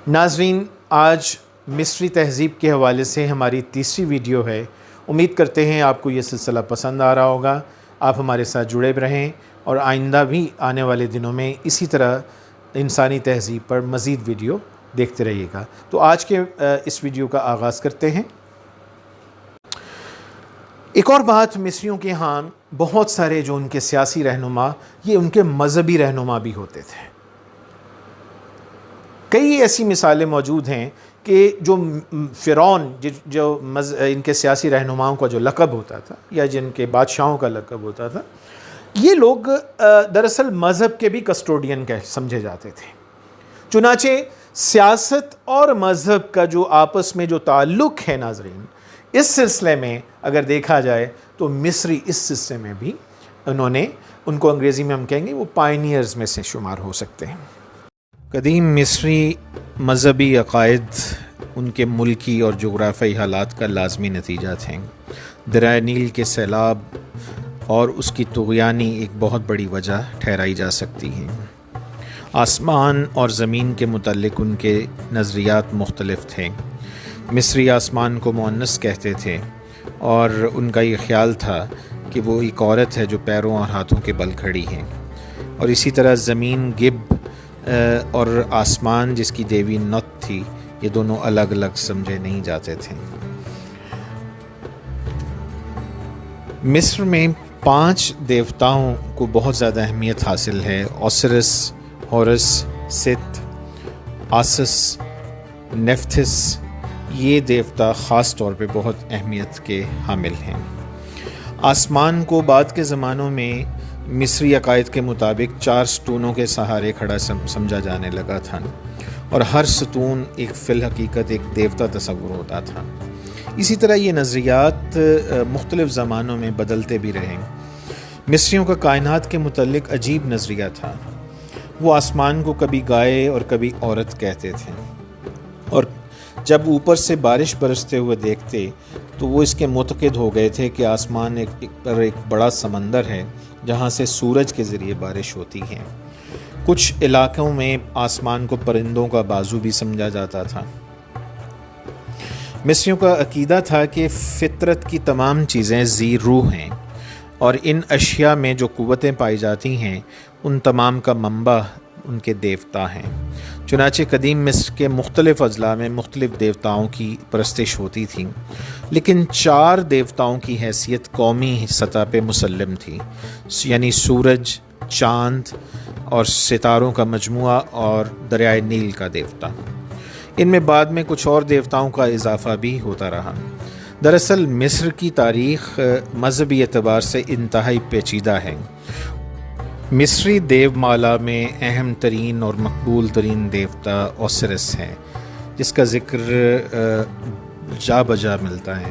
ناظرین، آج مصری تہذیب کے حوالے سے ہماری تیسری ویڈیو ہے۔ امید کرتے ہیں آپ کو یہ سلسلہ پسند آ رہا ہوگا، آپ ہمارے ساتھ جڑے رہیں اور آئندہ بھی آنے والے دنوں میں اسی طرح انسانی تہذیب پر مزید ویڈیو دیکھتے رہیے گا۔ تو آج کے اس ویڈیو کا آغاز کرتے ہیں۔ ایک اور بات، مصریوں کے ہاں بہت سارے جو ان کے سیاسی رہنما، یہ ان کے مذہبی رہنما بھی ہوتے تھے۔ کئی ایسی مثالیں موجود ہیں کہ جو فرعون، جو ان کے سیاسی رہنماؤں کا جو لقب ہوتا تھا یا جن کے بادشاہوں کا لقب ہوتا تھا، یہ لوگ دراصل مذہب کے بھی کسٹوڈین سمجھے جاتے تھے۔ چنانچہ سیاست اور مذہب کا جو آپس میں جو تعلق ہے ناظرین، اس سلسلے میں اگر دیکھا جائے تو مصری اس سلسلے میں بھی ان کو انگریزی میں ہم کہیں گے وہ پائنیئرز میں سے شمار ہو سکتے ہیں۔ قدیم مصری مذہبی عقائد ان کے ملکی اور جغرافیائی حالات کا لازمی نتیجہ تھے۔ دریائے نیل کے سیلاب اور اس کی طغیانی ایک بہت بڑی وجہ ٹھہرائی جا سکتی ہے۔ آسمان اور زمین کے متعلق ان کے نظریات مختلف تھے۔ مصری آسمان کو مؤنث کہتے تھے اور ان کا یہ خیال تھا کہ وہ ایک عورت ہے جو پیروں اور ہاتھوں کے بل کھڑی ہے، اور اسی طرح زمین گب اور آسمان جس کی دیوی نت تھی، یہ دونوں الگ الگ سمجھے نہیں جاتے تھے۔ مصر میں 5 دیوتاؤں کو بہت زیادہ اہمیت حاصل ہے: اوسیرس، ہورس، ست، آسس، نیفتھس۔ یہ دیوتا خاص طور پہ بہت اہمیت کے حامل ہیں۔ آسمان کو بعد کے زمانوں میں مصری عقائد کے مطابق 4 ستونوں کے سہارے کھڑا سمجھا جانے لگا تھا، اور ہر ستون ایک فی الحقیقت ایک دیوتا تصور ہوتا تھا۔ اسی طرح یہ نظریات مختلف زمانوں میں بدلتے بھی رہے۔ مصریوں کا کائنات کے متعلق عجیب نظریہ تھا۔ وہ آسمان کو کبھی گائے اور کبھی عورت کہتے تھے، اور جب اوپر سے بارش برستے ہوئے دیکھتے تو وہ اس کے معتقد ہو گئے تھے کہ آسمان ایک بڑا سمندر ہے جہاں سے سورج کے ذریعے بارش ہوتی ہے۔ کچھ علاقوں میں آسمان کو پرندوں کا بازو بھی سمجھا جاتا تھا۔ مصریوں کا عقیدہ تھا کہ فطرت کی تمام چیزیں ذی روح ہیں، اور ان اشیاء میں جو قوتیں پائی جاتی ہیں ان تمام کا منبع ان کے دیوتا ہیں۔ چنانچہ قدیم مصر کے مختلف اضلاع میں مختلف دیوتاؤں کی پرستش ہوتی تھی، لیکن 4 دیوتاؤں کی حیثیت قومی سطح پہ مسلم تھی، یعنی سورج، چاند اور ستاروں کا مجموعہ اور دریائے نیل کا دیوتا۔ ان میں بعد میں کچھ اور دیوتاؤں کا اضافہ بھی ہوتا رہا۔ دراصل مصر کی تاریخ مذہبی اعتبار سے انتہائی پیچیدہ ہے۔ مصری دیو مالا میں اہم ترین اور مقبول ترین دیوتا اوسیرس ہے، جس کا ذکر جا بجا ملتا ہے۔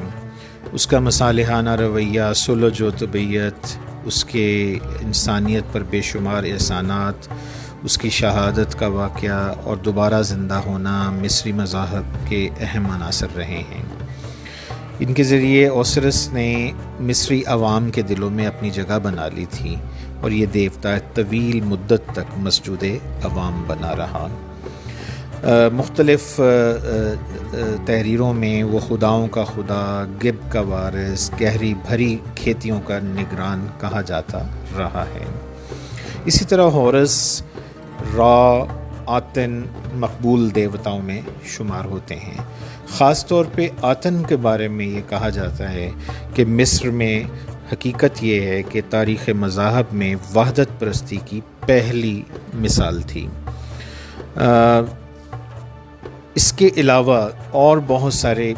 اس کا مصالحانہ رویہ، سلوج و طبیعت، اس کے انسانیت پر بے شمار احسانات، اس کی شہادت کا واقعہ اور دوبارہ زندہ ہونا مصری مذاہب کے اہم عناصر رہے ہیں۔ ان کے ذریعے اوسیرس نے مصری عوام کے دلوں میں اپنی جگہ بنا لی تھی، اور یہ دیوتا طویل مدت تک مسجود عوام بنا رہا۔ مختلف تحریروں میں وہ خداؤں کا خدا، گب کا وارث، گہری بھری کھیتیوں کا نگران کہا جاتا رہا ہے۔ اسی طرح ہورس، را، آتن مقبول دیوتاؤں میں شمار ہوتے ہیں۔ خاص طور پہ آتن کے بارے میں یہ کہا جاتا ہے کہ مصر میں حقیقت یہ ہے کہ تاریخ مذاہب میں وحدت پرستی کی پہلی مثال تھی۔ اس کے علاوہ اور بہت سارے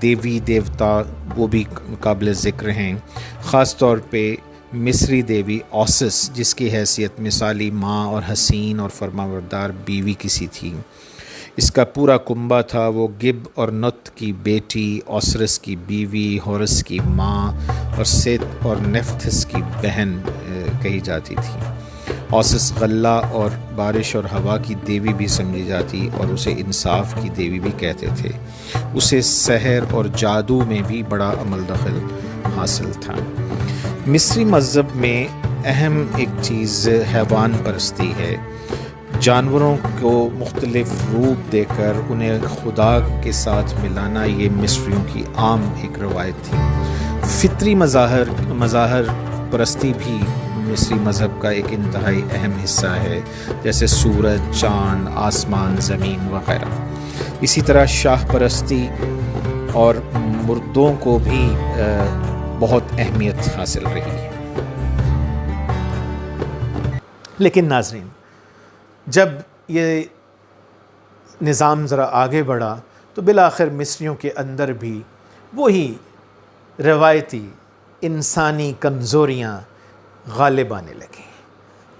دیوی دیوتا وہ بھی قابل ذکر ہیں۔ خاص طور پہ مصری دیوی اوسس، جس کی حیثیت مثالی ماں اور حسین اور فرمانبردار بیوی کسی تھی۔ اس کا پورا کنبہ تھا، وہ گب اور نت کی بیٹی، اوسیرس کی بیوی، ہورس کی ماں اور ست اور نیفتھس کی بہن کہی جاتی تھی۔ اوسس غلہ اور بارش اور ہوا کی دیوی بھی سمجھی جاتی، اور اسے انصاف کی دیوی بھی کہتے تھے۔ اسے سحر اور جادو میں بھی بڑا عمل دخل حاصل تھا۔ مصری مذہب میں اہم ایک چیز حیوان پرستی ہے۔ جانوروں کو مختلف روپ دے کر انہیں خدا کے ساتھ ملانا یہ مصریوں کی عام ایک روایت تھی۔ فطری مظاہر پرستی بھی مصری مذہب کا ایک انتہائی اہم حصہ ہے، جیسے سورج، چاند، آسمان، زمین وغیرہ۔ اسی طرح شاہ پرستی اور مردوں کو بھی بہت اہمیت حاصل رہی ہے۔ لیکن ناظرین، جب یہ نظام ذرا آگے بڑھا تو بالآخر مصریوں کے اندر بھی وہی روایتی انسانی کمزوریاں غالب آنے لگیں،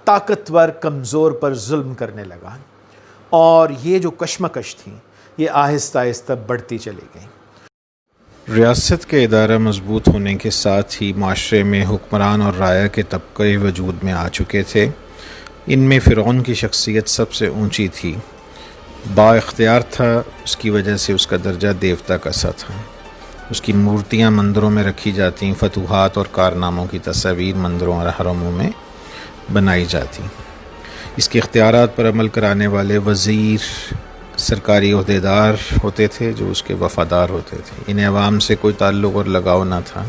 طاقتور کمزور پر ظلم کرنے لگا، اور یہ جو کشمکش تھی یہ آہستہ آہستہ بڑھتی چلی گئی۔ ریاست کے ادارہ مضبوط ہونے کے ساتھ ہی معاشرے میں حکمران اور رعایا کے طبقے وجود میں آ چکے تھے۔ ان میں فرعون کی شخصیت سب سے اونچی تھی، با اختیار تھا، اس کی وجہ سے اس کا درجہ دیوتا کا سا تھا۔ اس کی مورتیاں مندروں میں رکھی جاتیں، فتوحات اور کارناموں کی تصاویر مندروں اور حرموں میں بنائی جاتی۔ اس کے اختیارات پر عمل کرانے والے وزیر سرکاری عہدیدار ہوتے تھے جو اس کے وفادار ہوتے تھے، انہیں عوام سے کوئی تعلق اور لگاؤ نہ تھا۔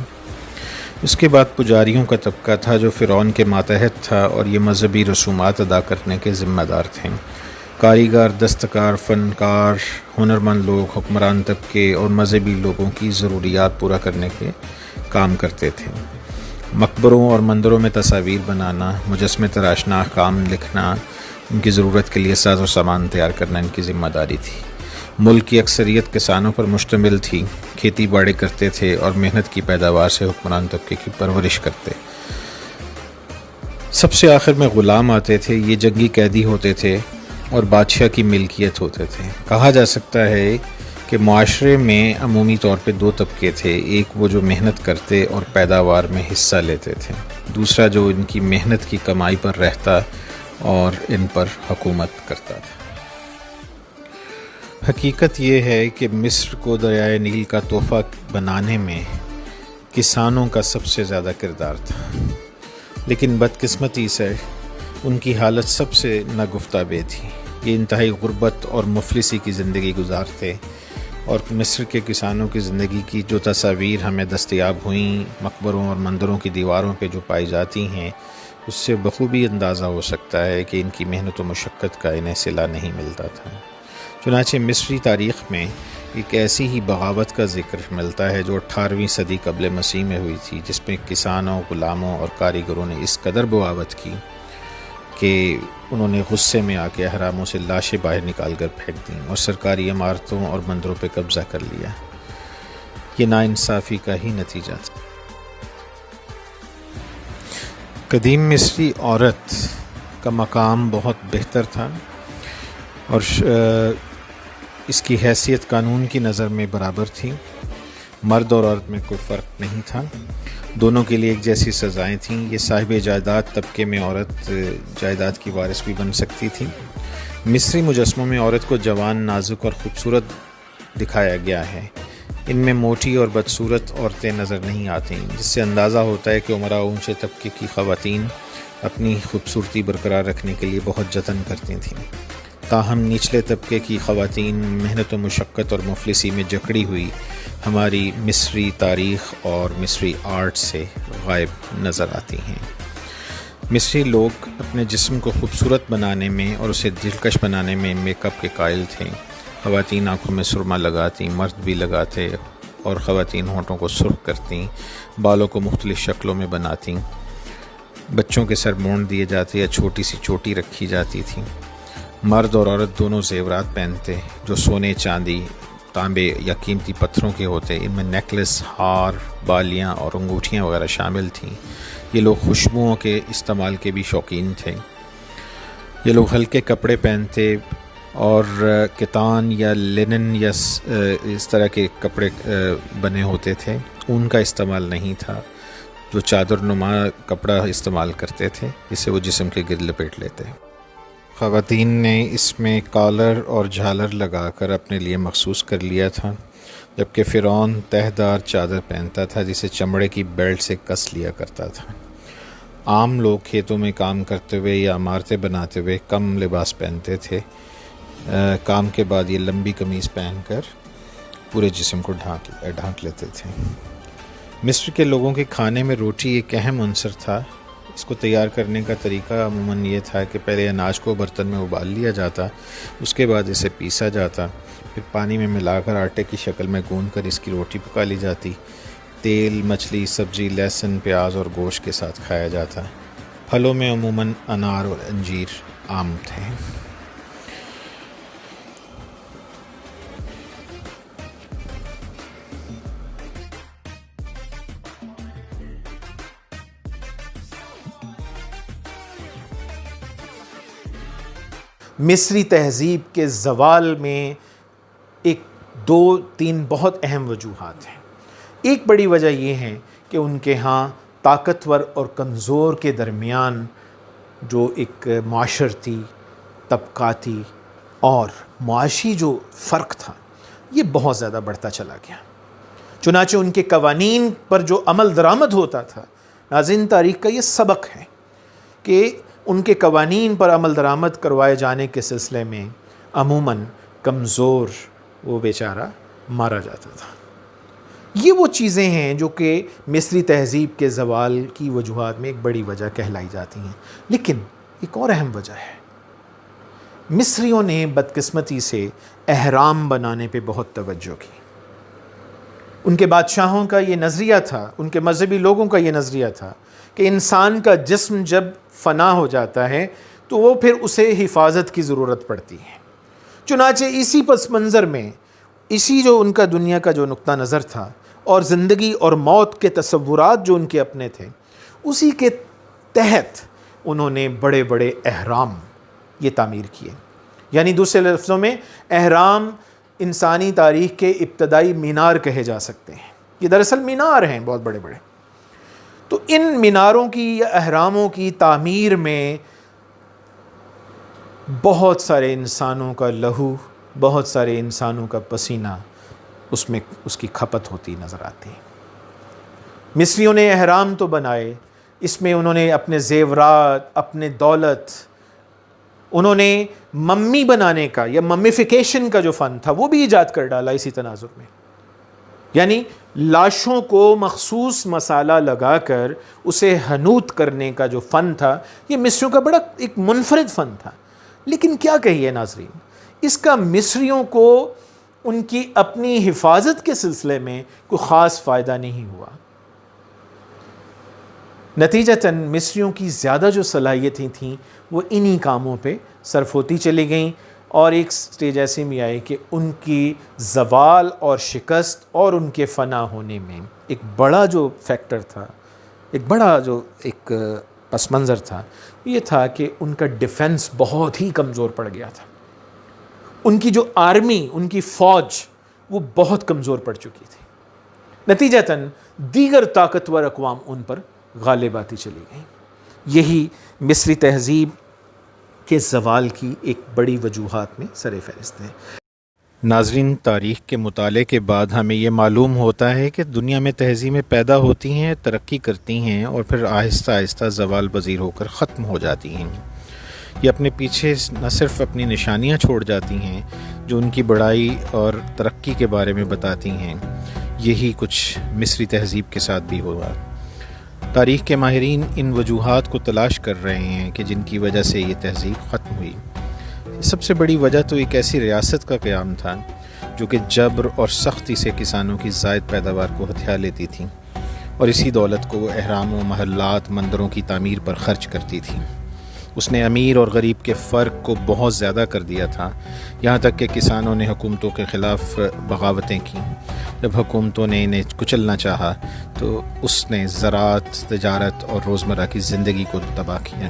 اس کے بعد پجاریوں کا طبقہ تھا جو فرعون کے ماتحت تھا اور یہ مذہبی رسومات ادا کرنے کے ذمہ دار تھے۔ کاریگر، دستکار، فنکار، ہنرمند لوگ حکمران طبقے اور مذہبی لوگوں کی ضروریات پورا کرنے کے کام کرتے تھے۔ مقبروں اور مندروں میں تصاویر بنانا، مجسمے تراشنا، احکام لکھنا، ان کی ضرورت کے لیے ساز و سامان تیار کرنا ان کی ذمہ داری تھی۔ ملک کی اکثریت کسانوں پر مشتمل تھی، کھیتی باڑی کرتے تھے اور محنت کی پیداوار سے حکمران طبقے کی پرورش کرتے۔ سب سے آخر میں غلام آتے تھے، یہ جنگی قیدی ہوتے تھے اور بادشاہ کی ملکیت ہوتے تھے۔ کہا جا سکتا ہے کہ معاشرے میں عمومی طور پہ دو طبقے تھے، ایک وہ جو محنت کرتے اور پیداوار میں حصہ لیتے تھے، دوسرا جو ان کی محنت کی کمائی پر رہتا اور ان پر حکومت کرتا تھا۔ حقیقت یہ ہے کہ مصر کو دریائے نیل کا تحفہ بنانے میں کسانوں کا سب سے زیادہ کردار تھا، لیکن بدقسمتی سے ان کی حالت سب سے ناگفتہ بے تھی۔ یہ انتہائی غربت اور مفلسی کی زندگی گزارتے، اور مصر کے کسانوں کی زندگی کی جو تصاویر ہمیں دستیاب ہوئیں مقبروں اور مندروں کی دیواروں پہ جو پائی جاتی ہیں، اس سے بخوبی اندازہ ہو سکتا ہے کہ ان کی محنت و مشقت کا انہیں صلہ نہیں ملتا تھا۔ چنانچہ مصری تاریخ میں ایک ایسی ہی بغاوت کا ذکر ملتا ہے جو 18ویں صدی قبل مسیح میں ہوئی تھی، جس میں کسانوں، غلاموں اور کاریگروں نے اس قدر بغاوت کی کہ انہوں نے غصے میں آ کے احراموں سے لاشیں باہر نکال کر پھینک دیں اور سرکاری عمارتوں اور مندروں پہ قبضہ کر لیا۔ یہ ناانصافی کا ہی نتیجہ تھا۔ قدیم مصری عورت کا مقام بہت بہتر تھا اور اس کی حیثیت قانون کی نظر میں برابر تھی۔ مرد اور عورت میں کوئی فرق نہیں تھا، دونوں کے لیے ایک جیسی سزائیں تھیں۔ یہ صاحب جائیداد طبقے میں عورت جائیداد کی وارث بھی بن سکتی تھی۔ مصری مجسموں میں عورت کو جوان، نازک اور خوبصورت دکھایا گیا ہے۔ ان میں موٹی اور بدصورت عورتیں نظر نہیں آتیں، جس سے اندازہ ہوتا ہے کہ عمرہ اونچے طبقے کی خواتین اپنی خوبصورتی برقرار رکھنے کے لیے بہت جتن کرتی تھیں۔ تاہم نچلے طبقے کی خواتین محنت و مشقت اور مفلسی میں جکڑی ہوئی ہماری مصری تاریخ اور مصری آرٹ سے غائب نظر آتی ہیں۔ مصری لوگ اپنے جسم کو خوبصورت بنانے میں اور اسے دلکش بنانے میں میک اپ کے قائل تھے۔ خواتین آنکھوں میں سرما لگاتی، مرد بھی لگاتے، اور خواتین ہونٹوں کو سرخ کرتیں، بالوں کو مختلف شکلوں میں بناتیں، بچوں کے سر مونڈ دیے جاتے یا چھوٹی سی چوٹی رکھی جاتی تھی۔ مرد اور عورت دونوں زیورات پہنتے جو سونے، چاندی، تانبے یا قیمتی پتھروں کے ہوتے۔ ان میں نیکلس، ہار، بالیاں اور انگوٹھیاں وغیرہ شامل تھیں۔ یہ لوگ خوشبوؤں کے استعمال کے بھی شوقین تھے۔ یہ لوگ ہلکے کپڑے پہنتے اور کتان یا لینن یا اس طرح کے کپڑے بنے ہوتے تھے۔ اون کا استعمال نہیں تھا، جو چادر نما کپڑا استعمال کرتے تھے جسے وہ جسم کے گرد لپیٹ لیتے۔ خواتین نے اس میں کالر اور جھالر لگا کر اپنے لیے مخصوص کر لیا تھا، جبکہ فرعون تہہ دار چادر پہنتا تھا جسے چمڑے کی بیلٹ سے کس لیا کرتا تھا۔ عام لوگ کھیتوں میں کام کرتے ہوئے یا عمارتیں بناتے ہوئے کم لباس پہنتے تھے. کام کے بعد یہ لمبی قمیض پہن کر پورے جسم کو ڈھانک لیتے تھے. مصر کے لوگوں کے کھانے میں روٹی ایک اہم عنصر تھا. اس کو تیار کرنے کا طریقہ عموماً یہ تھا کہ پہلے اناج کو برتن میں ابال لیا جاتا، اس کے بعد اسے پیسا جاتا، پھر پانی میں ملا کر آٹے کی شکل میں گوندھ کر اس کی روٹی پکا لی جاتی. تیل، مچھلی، سبزی، لہسن، پیاز اور گوشت کے ساتھ کھایا جاتا. پھلوں میں عموماً انار اور انجیر عام تھے. مصری تہذیب کے زوال میں ایک دو تین بہت اہم وجوہات ہیں. ایک بڑی وجہ یہ ہے کہ ان کے ہاں طاقتور اور کمزور کے درمیان جو ایک معاشرتی، طبقاتی اور معاشی جو فرق تھا یہ بہت زیادہ بڑھتا چلا گیا. چنانچہ ان کے قوانین پر جو عمل درآمد ہوتا تھا، ناظرین تاریخ کا یہ سبق ہے کہ ان کے قوانین پر عمل درآمد کروائے جانے کے سلسلے میں عموماً کمزور وہ بیچارہ مارا جاتا تھا. یہ وہ چیزیں ہیں جو کہ مصری تہذیب کے زوال کی وجوہات میں ایک بڑی وجہ کہلائی جاتی ہیں. لیکن ایک اور اہم وجہ ہے، مصریوں نے بدقسمتی سے احرام بنانے پہ بہت توجہ کی. ان کے بادشاہوں کا یہ نظریہ تھا، ان کے مذہبی لوگوں کا یہ نظریہ تھا کہ انسان کا جسم جب فنا ہو جاتا ہے تو وہ پھر اسے حفاظت کی ضرورت پڑتی ہے. چنانچہ اسی پس منظر میں، اسی جو ان کا دنیا کا جو نقطہ نظر تھا اور زندگی اور موت کے تصورات جو ان کے اپنے تھے، اسی کے تحت انہوں نے بڑے بڑے احرام یہ تعمیر کیے. یعنی دوسرے لفظوں میں احرام انسانی تاریخ کے ابتدائی مینار کہے جا سکتے ہیں. یہ دراصل مینار ہیں بہت بڑے بڑے. تو ان میناروں کی یا احراموں کی تعمیر میں بہت سارے انسانوں کا لہو، بہت سارے انسانوں کا پسینہ اس کی کھپت ہوتی نظر آتی. مصریوں نے احرام تو بنائے، اس میں انہوں نے اپنے زیورات، اپنے دولت، انہوں نے ممی بنانے کا یا ممیفیکیشن کا جو فن تھا وہ بھی ایجاد کر ڈالا اسی تناظر میں. یعنی لاشوں کو مخصوص مسالہ لگا کر اسے حنوط کرنے کا جو فن تھا، یہ مصریوں کا بڑا ایک منفرد فن تھا. لیکن کیا کہیے ناظرین، اس کا مصریوں کو ان کی اپنی حفاظت کے سلسلے میں کوئی خاص فائدہ نہیں ہوا. نتیجتاً مصریوں کی زیادہ جو صلاحیتیں تھیں وہ انہی کاموں پہ صرف ہوتی چلی گئیں، اور ایک سٹیج ایسے میں آئے کہ ان کی زوال اور شکست اور ان کے فنا ہونے میں ایک بڑا جو فیکٹر تھا، ایک بڑا جو ایک پس منظر تھا، یہ تھا کہ ان کا ڈیفنس بہت ہی کمزور پڑ گیا تھا. ان کی جو آرمی، ان کی فوج وہ بہت کمزور پڑ چکی تھی. نتیجتاً دیگر طاقتور اقوام ان پر غالب آتی چلی گئیں. یہی مصری تہذیب کے زوال کی ایک بڑی وجوہات میں سر فہرست ہے. ناظرین، تاریخ کے مطالعے کے بعد ہمیں یہ معلوم ہوتا ہے کہ دنیا میں تہذیبیں پیدا ہوتی ہیں، ترقی کرتی ہیں اور پھر آہستہ آہستہ زوال پذیر ہو کر ختم ہو جاتی ہیں. یہ اپنے پیچھے نہ صرف اپنی نشانیاں چھوڑ جاتی ہیں جو ان کی بڑائی اور ترقی کے بارے میں بتاتی ہیں. یہی کچھ مصری تہذیب کے ساتھ بھی ہوا. تاریخ کے ماہرین ان وجوہات کو تلاش کر رہے ہیں کہ جن کی وجہ سے یہ تہذیب ختم ہوئی. سب سے بڑی وجہ تو ایک ایسی ریاست کا قیام تھا جو کہ جبر اور سختی سے کسانوں کی زائد پیداوار کو ہتھیا لیتی تھی، اور اسی دولت کو وہ احراموں، محلات، مندروں کی تعمیر پر خرچ کرتی تھی. اس نے امیر اور غریب کے فرق کو بہت زیادہ کر دیا تھا، یہاں تک کہ کسانوں نے حکومتوں کے خلاف بغاوتیں کیں. جب حکومتوں نے انہیں کچلنا چاہا تو اس نے زراعت، تجارت اور روزمرہ کی زندگی کو تباہ کیا.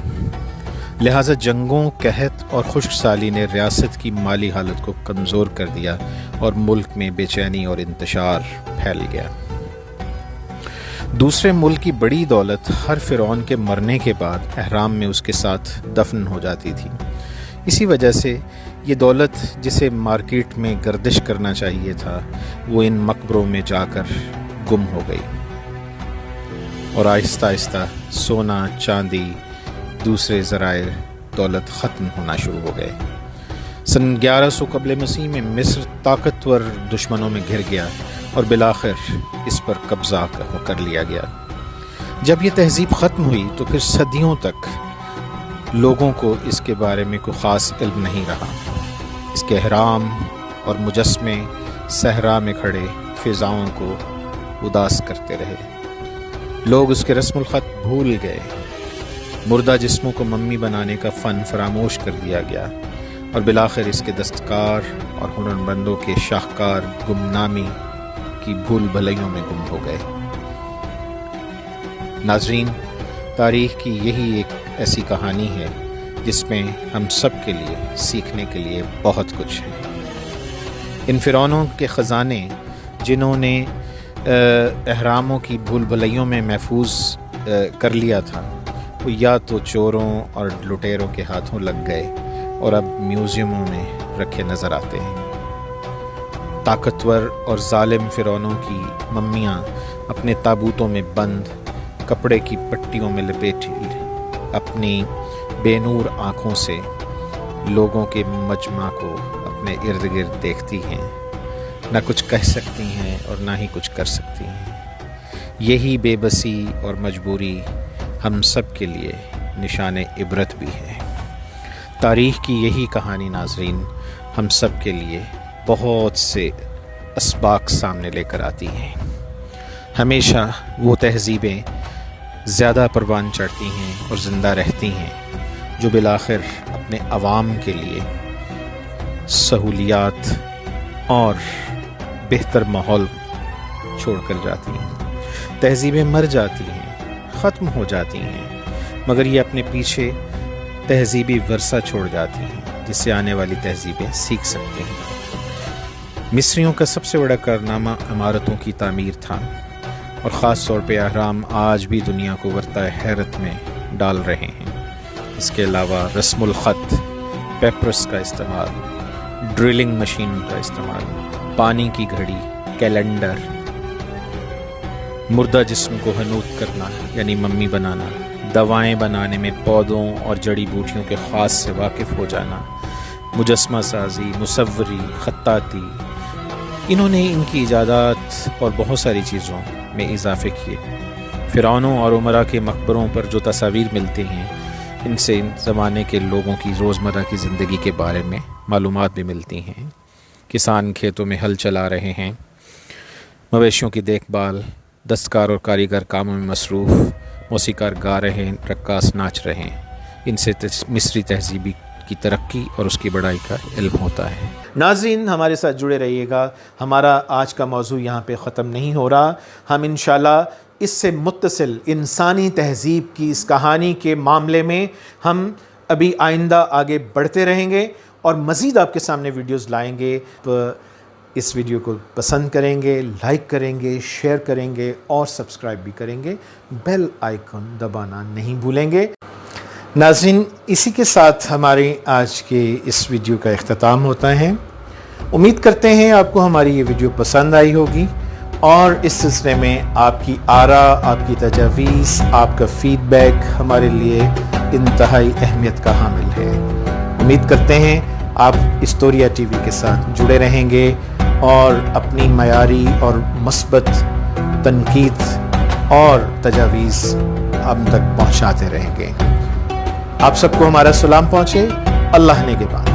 لہٰذا جنگوں، قحط اور خشک سالی نے ریاست کی مالی حالت کو کمزور کر دیا اور ملک میں بے چینی اور انتشار پھیل گیا. دوسرے ملک کی بڑی دولت ہر فرعون کے مرنے کے بعد احرام میں اس کے ساتھ دفن ہو جاتی تھی. اسی وجہ سے یہ دولت جسے مارکیٹ میں گردش کرنا چاہیے تھا وہ ان مقبروں میں جا کر گم ہو گئی. اور آہستہ آہستہ سونا چاندی دوسرے ذرائع دولت ختم ہونا شروع ہو گئے۔ سن 1100 قبل مسیح میں مصر طاقتور دشمنوں میں گھر گیا اور بالآخر اس پر قبضہ کر لیا گیا۔ جب یہ تہذیب ختم ہوئی تو پھر صدیوں تک لوگوں کو اس کے بارے میں کوئی خاص علم نہیں رہا۔ اس کے اہرام اور مجسمے صحرا میں کھڑے فضاؤں کو اداس کرتے رہے۔ لوگ اس کے رسم الخط بھول گئے۔ مردہ جسموں کو ممی بنانے کا فن فراموش کر دیا گیا اور بالآخر اس کے دستکار اور ہنرمندوں کے شاہکار گمنامی کی بھول بھلیوں میں گم ہو گئے۔ ناظرین، تاریخ کی یہی ایک ایسی کہانی ہے جس میں ہم سب کے لیے سیکھنے کے لیے بہت کچھ ہے۔ ان فرعونوں کے خزانے جنہوں نے اہراموں کی بھول بھلیوں میں محفوظ کر لیا تھا، وہ یا تو چوروں اور لٹیروں کے ہاتھوں لگ گئے اور اب میوزیموں میں رکھے نظر آتے ہیں۔ طاقتور اور ظالم فرعونوں کی ممیاں اپنے تابوتوں میں بند، کپڑے کی پٹیوں میں لپیٹی، اپنی بے نور آنکھوں سے لوگوں کے مجمع کو اپنے ارد گرد دیکھتی ہیں، نہ کچھ کہہ سکتی ہیں اور نہ ہی کچھ کر سکتی ہیں۔ یہی بے بسی اور مجبوری ہم سب کے لیے نشان عبرت بھی ہے۔ تاریخ کی یہی کہانی ناظرین ہم سب کے لیے بہت سے اسباق سامنے لے کر آتی ہیں۔ ہمیشہ وہ تہذیبیں زیادہ پروان چڑھتی ہیں اور زندہ رہتی ہیں جو بالآخر اپنے عوام کے لیے سہولیات اور بہتر ماحول چھوڑ کر جاتی ہیں۔ تہذیبیں مر جاتی ہیں، ختم ہو جاتی ہیں، مگر یہ اپنے پیچھے تہذیبی ورثہ چھوڑ جاتی ہیں جس سے آنے والی تہذیبیں سیکھ سکتے ہیں۔ مصریوں کا سب سے بڑا کارنامہ عمارتوں کی تعمیر تھا، اور خاص طور پہ اہرام آج بھی دنیا کو ورطہ حیرت میں ڈال رہے ہیں۔ اس کے علاوہ رسم الخط، پیپرس کا استعمال، ڈرلنگ مشین کا استعمال، پانی کی گھڑی، کیلنڈر، مردہ جسم کو حنوط کرنا یعنی ممی بنانا، دوائیں بنانے میں پودوں اور جڑی بوٹیوں کے خاص سے واقف ہو جانا، مجسمہ سازی، مصوری، خطاطی، انہوں نے ان کی ایجادات اور بہت ساری چیزوں میں اضافے کیے۔ فرعونوں اور عمرا کے مقبروں پر جو تصاویر ملتی ہیں، ان سے ان زمانے کے لوگوں کی روزمرہ کی زندگی کے بارے میں معلومات بھی ملتی ہیں۔ کسان کھیتوں میں ہل چلا رہے ہیں، مویشیوں کی دیکھ بھال، دستکار اور کاریگر کاموں میں مصروف، موسیقار گا رہے ہیں، رقاص ناچ رہے ہیں۔ ان سے مصری تہذیبی کی ترقی اور اس کی بڑائی کا علم ہوتا ہے۔ ناظرین، ہمارے ساتھ جڑے رہیے گا۔ ہمارا آج کا موضوع یہاں پہ ختم نہیں ہو رہا۔ ہم انشاءاللہ اس سے متصل انسانی تہذیب کی اس کہانی کے معاملے میں ہم ابھی آئندہ آگے بڑھتے رہیں گے اور مزید آپ کے سامنے ویڈیوز لائیں گے۔ تو اس ویڈیو کو پسند کریں گے، لائک کریں گے، شیئر کریں گے اور سبسکرائب بھی کریں گے۔ بیل آئیکن دبانا نہیں بھولیں گے۔ ناظرین، اسی کے ساتھ ہماری آج کے اس ویڈیو کا اختتام ہوتا ہے۔ امید کرتے ہیں آپ کو ہماری یہ ویڈیو پسند آئی ہوگی اور اس سلسلے میں آپ کی آراء، آپ کی تجاویز، آپ کا فیڈ بیک ہمارے لیے انتہائی اہمیت کا حامل ہے۔ امید کرتے ہیں آپ ہسٹوریا ٹی وی کے ساتھ جڑے رہیں گے اور اپنی معیاری اور مثبت تنقید اور تجاویز ہم تک پہنچاتے رہیں گے۔ آپ سب کو ہمارا سلام پہنچے۔ اللہ نے کے بعد